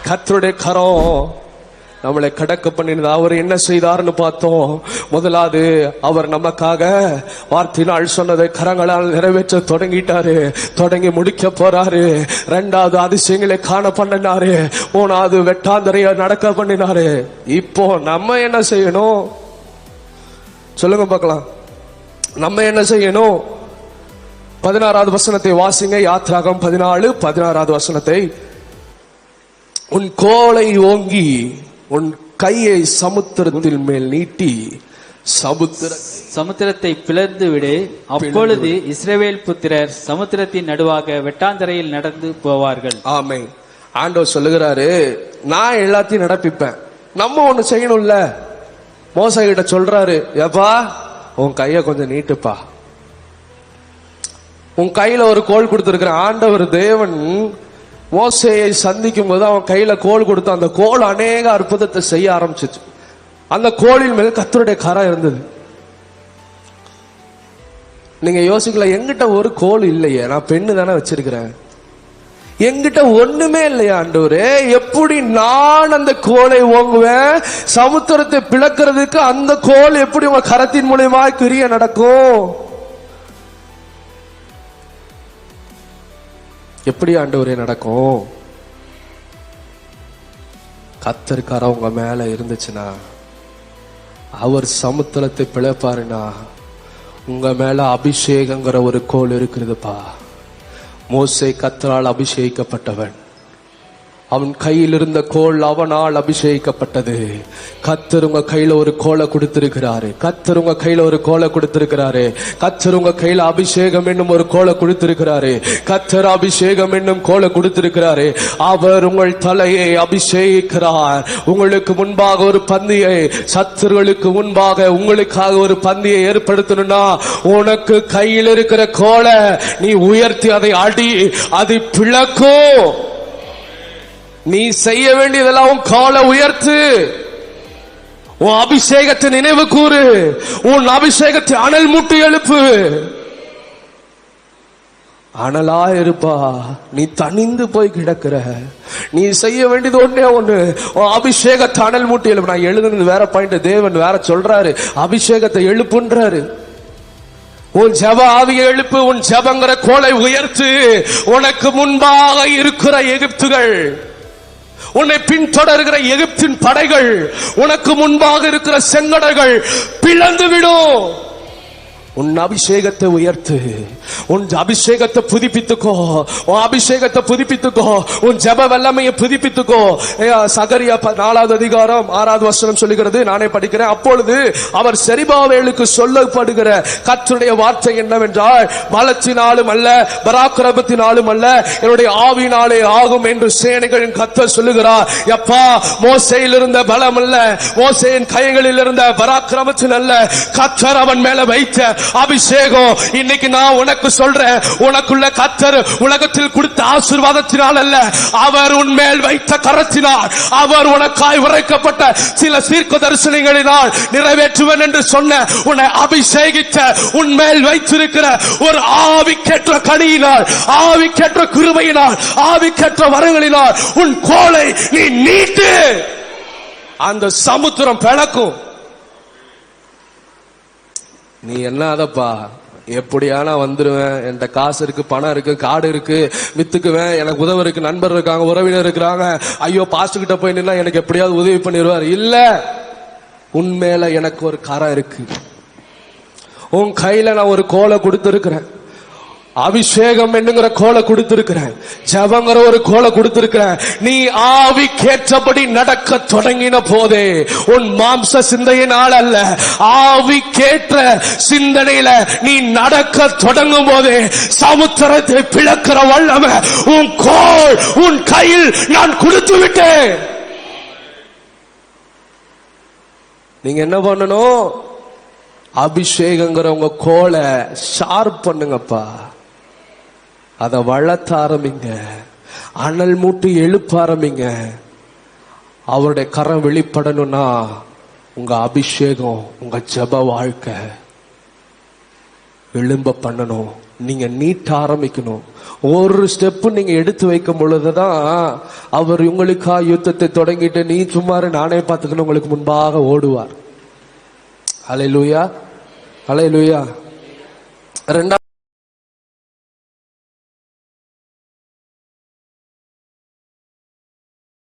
கர்த்தருடைய கரம் நம்மளை கடக்க பண்ணினது. அவர் என்ன செய்தார்னு பார்த்தோம். முதலாவது, அவர் நமக்காக வார்த்தையினால் சொன்னதை கரங்களால் நிறைவேற்ற தொடங்கிட்டாரு, தொடங்கி முடிக்க போறாரு. இரண்டாவது, அதிசயங்களை காண பண்ணினாரு. மூணாவது, வெட்டாந்தரைய நடக்க பண்ணினாரு. இப்போ நம்ம என்ன செய்யணும் சொல்லுங்க பார்க்கலாம். நம்ம என்ன செய்யணும்? 16வது வசனத்தை வாசிங்க. யாத்ராகம் 14:16 வசனத்தை. உன் கோலை ஓங்கி உன் கையை சமுத்திரத்தின் மேல் நீட்டி சமுத்திரத்தை பிளந்து விடு. அப்பொழுது இஸ்ரவேல் புத்திரர் சமுத்திரத்தின் நடுவாக வெட்டாந்தரையில் நடந்து போவார்கள். ஆமென். ஆண்டவர் சொல்லுகிறாரு, நான் எல்லாத்தையும் நடப்பிப்பேன். நம்ம ஒண்ணு செய்யணும்ல. மோசே கிட்ட சொல்றாரு, எப்பா உன் கைய கொஞ்சம் நீட்டுப்பா. உன் கையில ஒரு கோல் கொடுத்திருக்கிற ஆண்டவர் தேவன் மோசேயை சந்திக்கும் போது அவன் கையில கோல் கொடுத்து, அந்த கோல் அநேக அற்புதத்தை செய்ய ஆரம்பிச்சிச்சு. அந்த கோலின் மேல் கர்த்தருடைய கரம் இருந்தது. நீங்க யோசிக்கல, எங்கிட்ட ஒரு கோல் இல்லையே, நான் பெண்ணு தானே வச்சிருக்கிறேன், எங்கிட்ட ஒண்ணுமே இல்லையா ஆண்டவரே, எப்படி நான் அந்த கோலை ஓங்குவேன்? சமுத்திரத்தை பிளக்கிறதுக்கு அந்த கோல் எப்படி உங்க கரத்தின் மூலமா கிரிய நடக்கும்? எப்படி ஆண்டவரே நடக்கும்? கர்த்தர் உங்க மேல இருந்துச்சுன்னா, அவர் சமுத்திரத்தை பிளப்பாருன்னா, உங்க மேல அபிஷேகங்கிற ஒரு கோல் இருக்குதுப்பா. மோசே கர்த்தரால் அபிஷேகிக்கப்பட்டவன். அவன் கையில் இருந்த கோல் அவனால் அபிஷேகிக்கப்பட்டது. கர்த்தர் உங்க கையில ஒரு கோலை கொடுத்திருக்கிறாரு. கர்த்தர் உங்க கையில ஒரு கோலை கொடுத்திருக்கிறாரு. கர்த்தர் உங்க கையில அபிஷேகம் என்னும் ஒரு கோலை கொடுத்திருக்கிறாரு. கர்த்தர் அபிஷேகம் என்னும் கோலை கொடுத்திருக்கிறாரு. அவர் உங்கள் தலையை அபிஷேகிக்கிறார். உங்களுக்கு முன்பாக ஒரு பந்தியை, சத்துருகளுக்கு முன்பாக உங்களுக்காக ஒரு பந்தியை ஏற்படுத்தணும்னா, உனக்கு கையில் இருக்கிற கோலை நீ உயர்த்தி அதை அடி, அது பிளக்கும். நீ செய்ய வேண்டியதெல்லாம் உன் காலை உயர்த்து, உன் அபிஷேகத்தை நினைவு கூறு, உன் அபிஷேகத்தை அனல் மூட்டி எழுப்பு. அனலா இருப்பா. நீ தனிந்து போய் கிடக்கிற. நீ செய்ய வேண்டியது ஒண்ணே ஒண்ணு, உன் அபிஷேகத்தை அனல் மூட்டி எழுப்பு. நான் எழுதுனது வேற பாயிண்ட், தேவன் வேற சொல்றாரு, அபிஷேகத்தை எழுப்புன்றாரு. உன் ஜெப ஆவியை எழுப்பு, உன் ஜெபங்கிற கோலை உயர்த்து. உனக்கு முன்பாக இருக்கிற எகிப்துகள், உன்னை பின்தொடர்கிற எகிப்தின் படைகள், உனக்கு முன்பாக இருக்கிற செங்கடல்கள் பிளந்து விடும். உன் அபிஷேகத்தை உயர்த்து, உன் அபிஷேகத்தை புதுப்பித்துக்கோ, உன் அபிஷேகத்தை புதுப்பித்துக்கோ, உன் ஜெப வல்லமையை புதுப்பித்துக்கோ. சகரியா 4வது அதிகாரம் 6வது வசனம் சொல்லுகிறது, நானே படிக்கிறேன். அப்பொழுது அவர் செருபாபேலுக்கு சொல்லப்படுகிற கர்த்தருடைய வார்த்தை என்னவென்றால், பலத்தினாலும் அல்ல, பராக்கிரமத்தினாலும் அல்ல, என்னுடைய ஆவியினாலே ஆகும் என்று சேனைகளின் கர்த்தர் சொல்லுகிறார். எப்பா, மோசேயில் இருந்த பலம் அல்ல, மோசேயின் கைகளில் இருந்த பராக்கிரமத்தின் அல்ல, கர்த்தர் அவன் மேல வைத்த அபிஷேகம். இன்னைக்கு நான் உனக்கு சொல்றேன், உனக்குள்ள கர்த்தர் உலகத்தில் கொடுத்த ஆசீர்வாதத்தினால் அல்ல, அவர் உன்மேல் வைத்த கரத்தினால், அவர் உனக்காய் உரைக்கப்பட்ட சில தீர்க்க தரிசனங்களினால் நிறைவேற்றுவேன் என்று சொன்ன, உன்னை அபிஷேகித்த, உன்மேல் வைத்திருக்கிற ஒரு ஆவிக்கேற்ற கனியினால், ஆவிக்கேற்ற கிருபையினால், ஆவிக்கேற்ற வரங்களினால் உன் கோலை நீ நீட்டு. அந்த சமுத்திரம் பிளக்கும். நீ என்னதப்பா, எப்படியானா வந்துருவேன், என்கிட்ட காசு இருக்கு, பணம் இருக்கு, காடு இருக்கு, வித்துக்குவேன், எனக்கு உதவி இருக்கு, நண்பர் இருக்காங்க, உறவினர் இருக்கிறாங்க, ஐயோ பாஸ்டர் கிட்ட போய் நின்னா எனக்கு எப்படியாவது உதவி பண்ணிடுவார். இல்ல, உண்மையில எனக்கு ஒரு கரம் இருக்கு. உன் கையில நான் ஒரு கோலை கொடுத்திருக்கிறேன், அபிஷேகம் என்னங்கிற கோலை கொடுத்திருக்கிறேன், ஜெபங்கிற ஒரு கோலை கொடுத்திருக்கிறேன். நீ ஆவிக்கேற்றபடி நடக்க தொடங்கின போதே, உன் மாம்ச சிந்தையினால் அல்ல, ஆவிக்கேற்ற சிந்தனையில நீ நடக்க தொடங்கும் போதே சமுத்திரத்தை பிளக்கிற வல்லமை உன் கோல், உன் கையில் நான் கொடுத்து விட்டேன். நீங்க என்ன பண்ணணும்? அபிஷேகங்கிற உங்க கோலை ஷார்ப் பண்ணுங்கப்பா. அதை வளர்த்த ஆரம்பிங்க, அனல் மூட்டி எழுப்ப ஆரம்பிங்க. அவருடைய கரம் வெளிப்படணும்னா உங்க அபிஷேகம், உங்க ஜெப வாழ்க்கை எழும்ப பண்ணணும். நீங்க நீட்ட ஆரம்பிக்கணும். ஒரு ஸ்டெப் நீங்க எடுத்து வைக்கும் பொழுதுதான் அவர் உங்களுக்கா யுத்தத்தை தொடங்கிட்டு நீ சும்மாரு நானே பார்த்துக்கணும் உங்களுக்கு முன்பாக ஓடுவார். அல்லேலூயா, அல்லேலூயா.